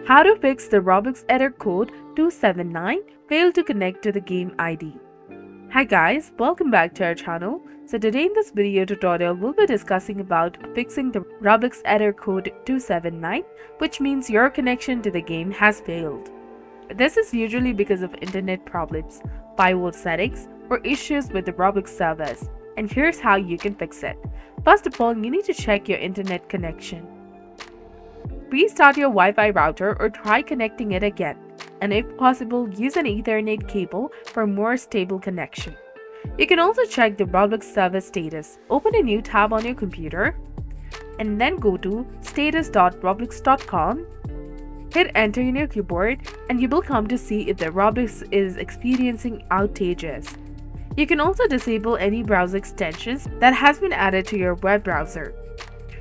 How to fix the Roblox error code 279 failed to connect to the game ID. Hi guys, welcome back to our channel. So today in this video tutorial, we'll be discussing about fixing the Roblox error code 279, which means your connection to the game has failed. This is usually because of internet problems, firewall settings, or issues with the Roblox servers. And here's how you can fix it. First of all, you need to check your internet connection. Restart your Wi-Fi router or try connecting it again. And if possible, use an Ethernet cable for more stable connection. You can also check the Roblox server status. Open a new tab on your computer and then go to status.roblox.com. Hit enter in your keyboard and you will come to see if the Roblox is experiencing outages. You can also disable any browser extensions that has been added to your web browser.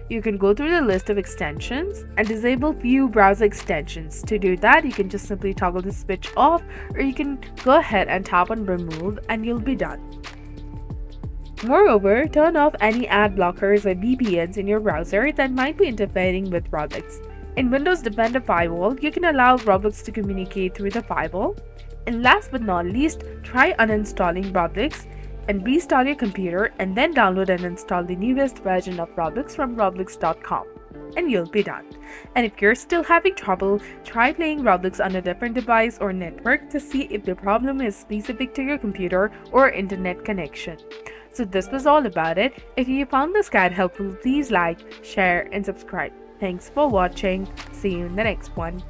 You can go through the list of extensions and disable few browser extensions. To do that, you can just simply toggle the switch off, or you can go ahead and tap on remove and you'll be done. Moreover, turn off any ad blockers or VPNs in your browser that might be interfering with Roblox. In Windows Defender Firewall, you can allow Roblox to communicate through the firewall. And last but not least, try uninstalling Roblox and restart your computer and then download and install the newest version of Roblox from roblox.com and you'll be done. And if you're still having trouble, try playing Roblox on a different device or network to see if the problem is specific to your computer or internet connection. So this was all about it. If you found this guide helpful, please like, share and subscribe. Thanks for watching. See you in the next one.